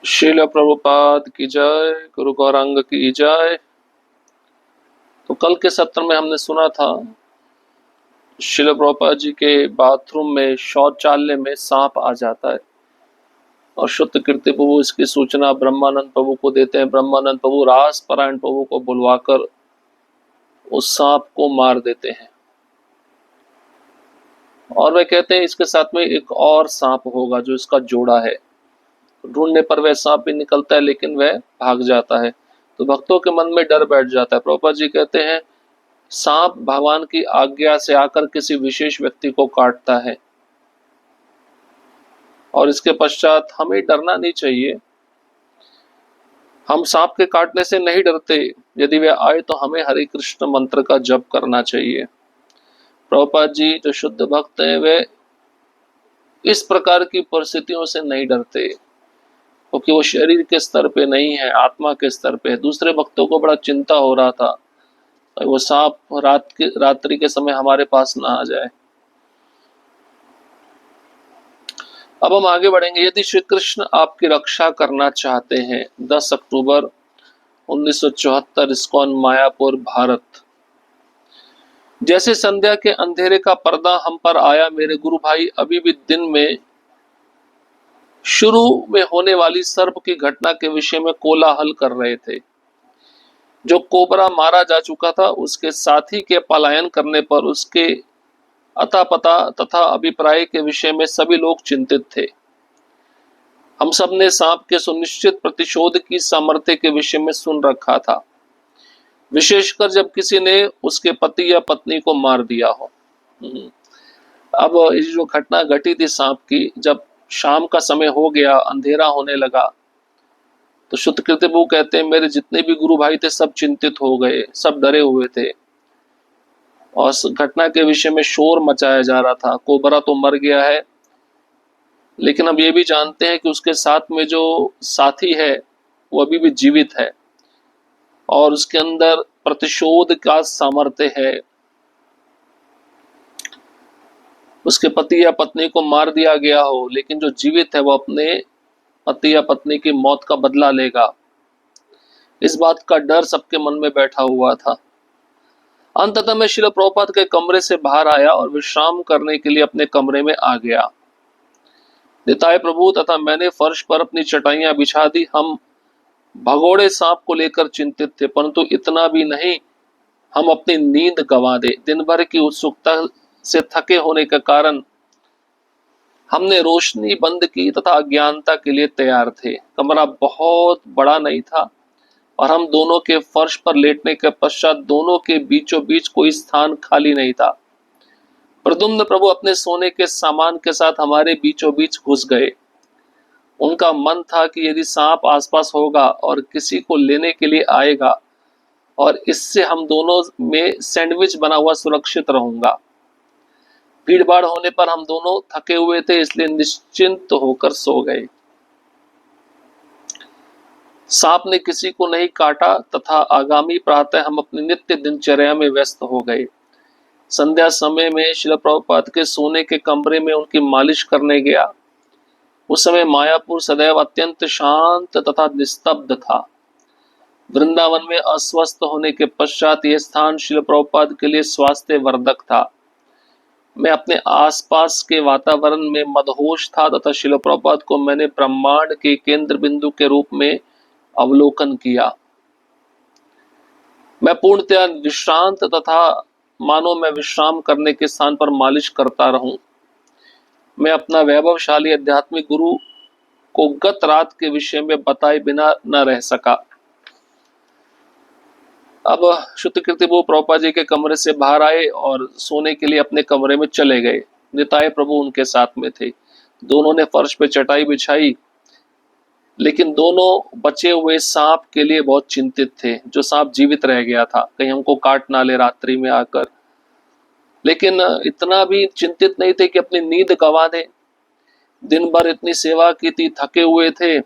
श्रील प्रभुपाद की जय, गुरु गौरांग की जय। तो कल के सत्र में हमने सुना था श्रील प्रभुपाद जी के बाथरूम में शौचालय में सांप आ जाता है और शुद्ध कीर्ति प्रभु इसकी सूचना ब्रह्मानंद प्रभु को देते हैं। ब्रह्मानंद प्रभु रास परायण प्रभु को बुलवाकर उस सांप को मार देते हैं और वे कहते हैं इसके साथ में एक और सांप होगा जो इसका जोड़ा है। ढूंढने पर वह सांप भी निकलता है लेकिन वह भाग जाता है, तो भक्तों के मन में डर बैठ जाता है। प्रभुपाद जी कहते हैं सांप भगवान की आज्ञा से आकर किसी विशेष व्यक्ति को काटता है और इसके पश्चात हमें डरना नहीं चाहिए। हम सांप के काटने से नहीं डरते, यदि वे आए तो हमें हरे कृष्ण मंत्र का जप करना चाहिए। प्रभुपाद जी जो शुद्ध भक्त हैं वे इस प्रकार की परिस्थितियों से नहीं डरते क्योंकि वो शरीर के स्तर पे नहीं है, आत्मा के स्तर पे है। दूसरे भक्तों को बड़ा चिंता हो रहा था वो सांप रात्रि के समय हमारे पास ना आ जाए। अब हम आगे बढ़ेंगे। यदि श्री कृष्ण आपकी रक्षा करना चाहते हैं, 10 अक्टूबर 1974, इस्कॉन मायापुर भारत। जैसे संध्या के अंधेरे का पर्दा हम पर आया, मेरे गुरु भाई अभी भी दिन में शुरू में होने वाली सर्प की घटना के विषय में कोलाहल कर रहे थे। जो कोबरा मारा जा चुका था उसके साथी के पलायन करने पर उसके अता पता तथा अभिप्राय के विषय में सभी लोग चिंतित थे। हम सब ने सांप के सुनिश्चित प्रतिशोध की सामर्थ्य के विषय में सुन रखा था, विशेषकर जब किसी ने उसके पति या पत्नी को मार दिया हो। अब ये जो घटना घटी थी सांप की, जब शाम का समय हो गया, अंधेरा होने लगा, तो शुद्ध कीर्ति प्रभु कहते हैं मेरे जितने भी गुरु भाई थे सब चिंतित हो गए, सब डरे हुए थे और इस घटना के विषय में शोर मचाया जा रहा था। कोबरा तो मर गया है लेकिन हम ये भी जानते हैं कि उसके साथ में जो साथी है वो अभी भी जीवित है और उसके अंदर प्रतिशोध का सामर्थ्य है। उसके पति या पत्नी को मार दिया गया हो लेकिन जो जीवित है वो अपने पति या पत्नी की मौत का बदला लेगा, इस बात का डर सबके मन में बैठा हुआ था। अंततः मैं श्रील प्रभुपाद के कमरे से बाहर आया और विश्राम करने के लिए अपने कमरे में आ गया। निताय प्रभु तथा मैंने फर्श पर अपनी चटाइयां बिछा दी। हम भगोड़े सांप को लेकर चिंतित थे, परंतु इतना भी नहीं हम अपनी नींद गंवा दे। दिन भर की उत्सुकता से थके होने के कारण हमने रोशनी बंद की तथा अज्ञानता के लिए तैयार थे। कमरा बहुत बड़ा नहीं था और हम दोनों के फर्श पर लेटने के पश्चात दोनों के बीचों बीच कोई स्थान खाली नहीं था। प्रद्युम्न प्रभु अपने सोने के सामान के साथ हमारे बीचों बीच घुस गए। उनका मन था कि यदि सांप आसपास होगा और किसी को लेने के लिए आएगा और इससे हम दोनों में सैंडविच बना हुआ सुरक्षित रहूंगा। भीड़ भाड़ होने पर हम दोनों थके हुए थे, इसलिए निश्चिंत होकर सो गए। सांप ने किसी को नहीं काटा तथा आगामी प्रातः हम अपनी नित्य दिनचर्या में व्यस्त हो गए। संध्या समय में श्रील प्रभुपाद के सोने के कमरे में उनकी मालिश करने गया। उस समय मायापुर सदैव अत्यंत शांत तथा निस्तब्ध था। वृंदावन में अस्वस्थ होने के पश्चात यह स्थान श्रील प्रभुपाद के लिए स्वास्थ्य वर्धक था। मैं अपने आसपास के वातावरण में मदहोश था तथा श्रील प्रभुपाद को मैंने ब्रह्मांड के केंद्र बिंदु के रूप में अवलोकन किया। मैं पूर्णतया विश्रांत तथा मानो मैं विश्राम करने के स्थान पर मालिश करता रहूं। मैं अपना वैभवशाली आध्यात्मिक गुरु को गत रात के विषय में बताए बिना न रह सका। अब शुद्ध कीर्ति प्रभु प्रभुपाद जी के कमरे से बाहर आए और सोने के लिए अपने कमरे में चले गए। निताय प्रभु उनके साथ में थे। दोनों ने फर्श पे चटाई बिछाई, लेकिन दोनों बचे हुए सांप के लिए बहुत चिंतित थे। जो सांप जीवित रह गया था, कहीं हमको काट ना ले रात्रि में आकर। लेकिन इतना भी चिंतित नहीं थे कि अपनी नींद गंवा दें। दिन भर इतनी सेवा की थी, थके हुए थे।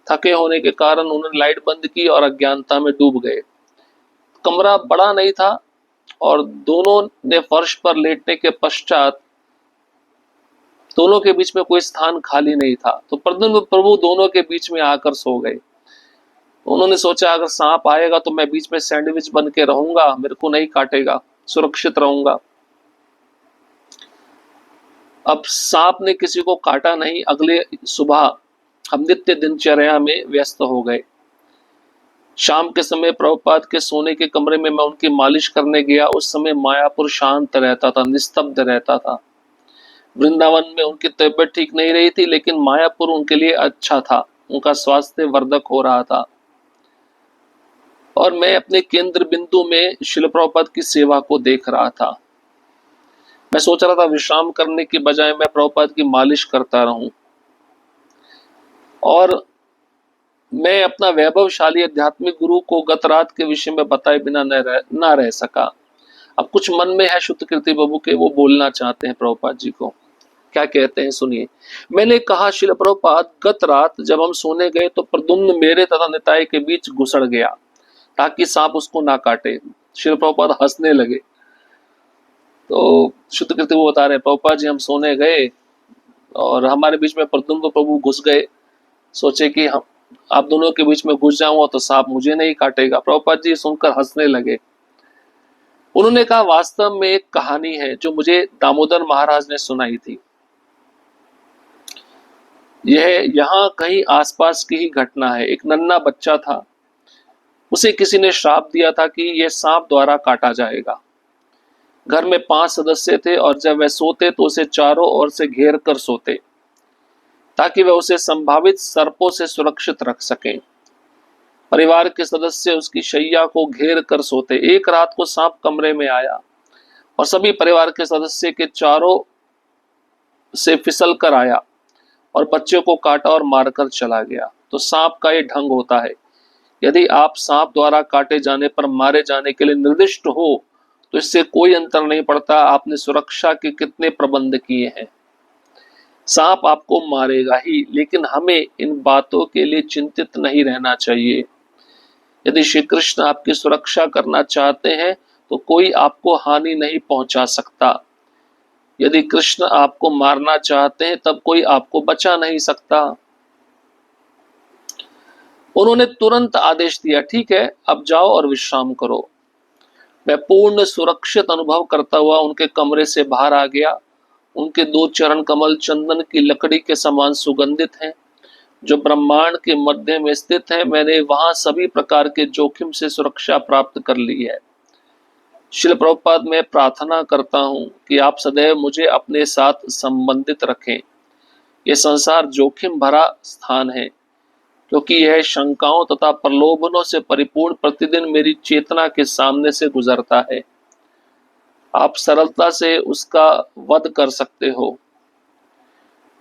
थके होने के कारण उन्होंने लाइट बंद की और अज्ञानता में डूब गए। कमरा बड़ा नहीं था और दोनों ने फर्श पर लेटने के पश्चात दोनों के बीच में कोई स्थान खाली नहीं था। तो प्रद्युम्न प्रभु दोनों के बीच में आकर सो गए। उन्होंने सोचा अगर सांप आएगा तो मैं बीच में सैंडविच बन के रहूंगा, मेरे को नहीं काटेगा, सुरक्षित रहूंगा। अब सांप ने किसी को काटा नहीं। अगले सुबह हम नित्य दिनचर्या में व्यस्त हो गए। शाम के समय प्रभुपाद के सोने के कमरे में मैं उनकी मालिश करने गया। उस समय मायापुर शांत रहता था, निस्तब्ध रहता था। वृंदावन में उनकी तबीयत ठीक नहीं रही थी, लेकिन मायापुर उनके लिए अच्छा था, उनका स्वास्थ्य वर्धक हो रहा था। और मैं अपने केंद्र बिंदु में शिल प्रभुपाद की सेवा को देख रहा था। मैं सोच रहा था विश्राम करने की बजाय मैं प्रभुपाद की मालिश करता रहूं। और मैं अपना वैभवशाली आध्यात्मिक गुरु को गत रात के विषय में बताए बिना न रह सका। अब कुछ मन में है शुद्ध कीर्ति बाबू के, वो बोलना चाहते हैं प्रभुपाद जी को। क्या कहते हैं सुनिए। मैंने कहा शिल प्रभुपाद, गत रात जब हम सोने गए तो प्रद्युम्न मेरे तथा निताई के बीच घुसड़ गया ताकि सांप उसको ना काटे। शिल प्रभुपाद हंसने लगे। तो शुद्ध कीर्ति वो बता रहे, प्रभुपाद जी हम सोने गए और हमारे बीच में प्रद्युम्न प्रभु घुस गए। सोचे कि हम आप दोनों के बीच में घुस जाऊंगा तो सांप मुझे नहीं काटेगा। प्रभुपाद जी सुनकर हंसने लगे। उन्होंने कहा वास्तव में एक कहानी है जो मुझे दामोदर महाराज ने सुनाई थी। यह यहाँ कहीं आसपास की ही घटना है। एक नन्हा बच्चा था, उसे किसी ने श्राप दिया था कि यह सांप द्वारा काटा जाएगा। घर में 5 सदस्य थे और जब वह सोते तो उसे चारों ओर से घेर कर सोते ताकि वह उसे संभावित सर्पों से सुरक्षित रख सकें। परिवार के सदस्य उसकी शैया को घेर कर सोते। एक रात को सांप कमरे में आया और सभी परिवार के सदस्य के चारों से फिसल कर आया और बच्चे को काटा और मारकर चला गया। तो सांप का ये ढंग होता है, यदि आप सांप द्वारा काटे जाने पर मारे जाने के लिए निर्दिष्ट हो तो इससे कोई अंतर नहीं पड़ता आपने सुरक्षा के कितने प्रबंध किए हैं। सांप आपको मारेगा ही, लेकिन हमें इन बातों के लिए चिंतित नहीं रहना चाहिए। यदि श्री कृष्ण आपकी सुरक्षा करना चाहते हैं तो कोई आपको हानि नहीं पहुंचा सकता। यदि कृष्ण आपको मारना चाहते हैं तब कोई आपको बचा नहीं सकता। उन्होंने तुरंत आदेश दिया, ठीक है अब जाओ और विश्राम करो। मैं पूर्ण सुरक्षित अनुभव करता हुआ उनके कमरे से बाहर आ गया। उनके 2 चरण कमल चंदन की लकड़ी के समान सुगंधित हैं, जो ब्रह्मांड के मध्य में स्थित है। मैंने वहां सभी प्रकार के जोखिम से सुरक्षा प्राप्त कर ली है। श्रील प्रभुपाद मैं प्रार्थना करता हूं कि आप सदैव मुझे अपने साथ संबंधित रखें। यह संसार जोखिम भरा स्थान है, क्योंकि यह शंकाओं तथा प्रलोभनों से परिपूर्ण प्रतिदिन मेरी चेतना के सामने से गुजरता है। आप सरलता से उसका वध कर सकते हो।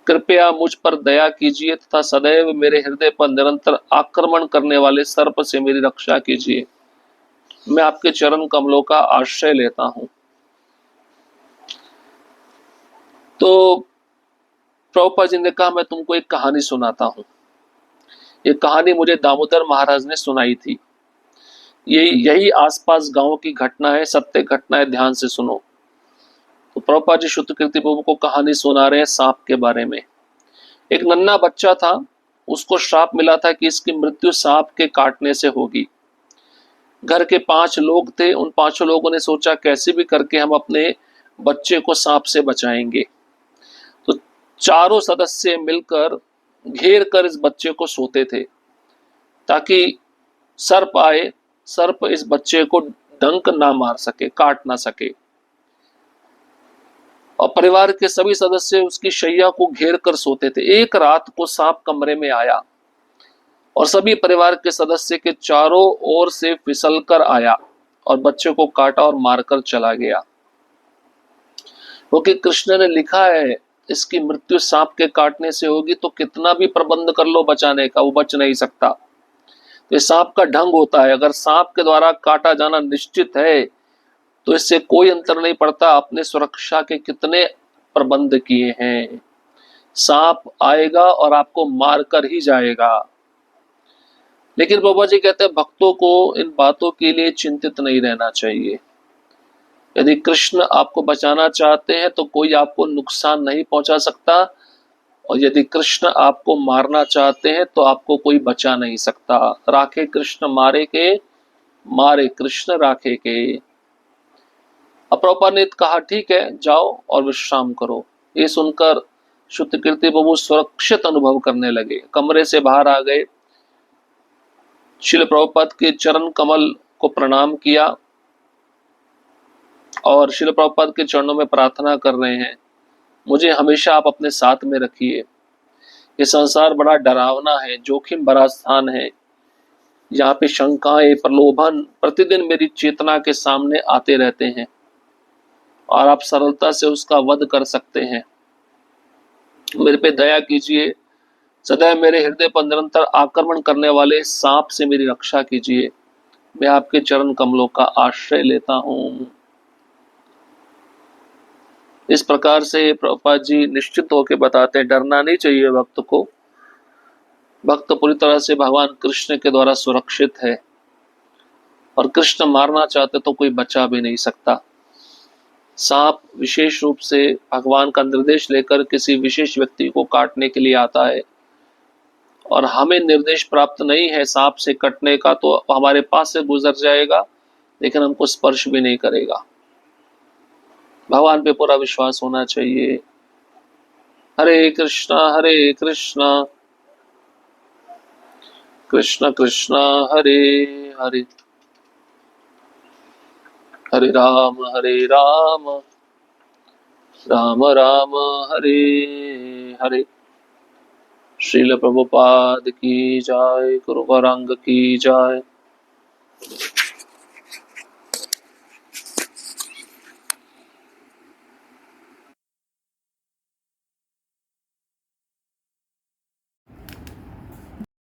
कृपया मुझ पर दया कीजिए तथा सदैव मेरे हृदय पर निरंतर आक्रमण करने वाले सर्प से मेरी रक्षा कीजिए। मैं आपके चरण कमलों का आश्रय लेता हूं। तो प्रभुपाद जी ने कहा मैं तुमको एक कहानी सुनाता हूं। ये कहानी मुझे दामोदर महाराज ने सुनाई थी। यही आसपास गांव की घटना है, सत्य घटना है, ध्यान से सुनो। तो प्रभुपाद जी शुद्ध कीर्ति प्रभु को कहानी सुना रहे हैं सांप के बारे में। एक नन्हा बच्चा था, उसको श्राप मिला था कि इसकी मृत्यु सांप के काटने से होगी। घर के 5 लोग थे। उन 5 लोगों ने सोचा कैसे भी करके हम अपने बच्चे को सांप से बचाएंगे। तो चारों सदस्य मिलकर घेर कर इस बच्चे को सोते थे ताकि सर्प आए, सर्प इस बच्चे को डंक ना मार सके, काट ना सके। और परिवार के सभी सदस्य उसकी शैया को घेर कर सोते थे। एक रात को सांप कमरे में आया और सभी परिवार के सदस्य के चारों ओर से फिसल कर आया और बच्चे को काटा और मारकर चला गया। क्योंकि कृष्ण ने लिखा है इसकी मृत्यु सांप के काटने से होगी, तो कितना भी प्रबंध कर लो बचाने का, वो बच नहीं सकता। तो सांप का ढंग होता है, अगर सांप के द्वारा काटा जाना निश्चित है तो इससे कोई अंतर नहीं पड़ता आपने सुरक्षा के कितने प्रबंध किए हैं। सांप आएगा और आपको मार कर ही जाएगा। लेकिन बाबा जी कहते हैं भक्तों को इन बातों के लिए चिंतित नहीं रहना चाहिए। यदि कृष्ण आपको बचाना चाहते हैं तो कोई आपको नुकसान नहीं पहुंचा सकता, और यदि कृष्ण आपको मारना चाहते हैं तो आपको कोई बचा नहीं सकता। राखे कृष्ण मारे के, मारे कृष्ण राखे के। अब प्रभुपाद ने कहा ठीक है, जाओ और विश्राम करो। ये सुनकर शुद्ध कीर्ति प्रभु सुरक्षित अनुभव करने लगे, कमरे से बाहर आ गए, श्रील प्रभुपाद के चरण कमल को प्रणाम किया और श्रील प्रभुपाद के चरणों में प्रार्थना कर रहे हैं, मुझे हमेशा आप अपने साथ में रखिए। ये संसार बड़ा डरावना है, जोखिम भरा स्थान है। यहाँ पे शंकाएं, प्रलोभन प्रतिदिन मेरी चेतना के सामने आते रहते हैं और आप सरलता से उसका वध कर सकते हैं। मेरे पे दया कीजिए, सदैव मेरे हृदय पर निरंतर आक्रमण करने वाले सांप से मेरी रक्षा कीजिए। मैं आपके चरण कमलों का आश्रय लेता हूं। इस प्रकार से प्रभुपाद जी निश्चित होकर बताते हैं, डरना नहीं चाहिए भक्त को। भक्त पूरी तरह से भगवान कृष्ण के द्वारा सुरक्षित है और कृष्ण मारना चाहते तो कोई बचा भी नहीं सकता। सांप विशेष रूप से भगवान का निर्देश लेकर किसी विशेष व्यक्ति को काटने के लिए आता है और हमें निर्देश प्राप्त नहीं है सांप से कटने का, तो हमारे पास से गुजर जाएगा लेकिन हमको स्पर्श भी नहीं करेगा। भगवान पे पूरा विश्वास होना चाहिए। हरे कृष्णा कृष्ण कृष्ण हरे हरे, हरे राम राम राम हरे हरे। श्रील प्रभुपाद की जय, गुरु गौरांग की जय।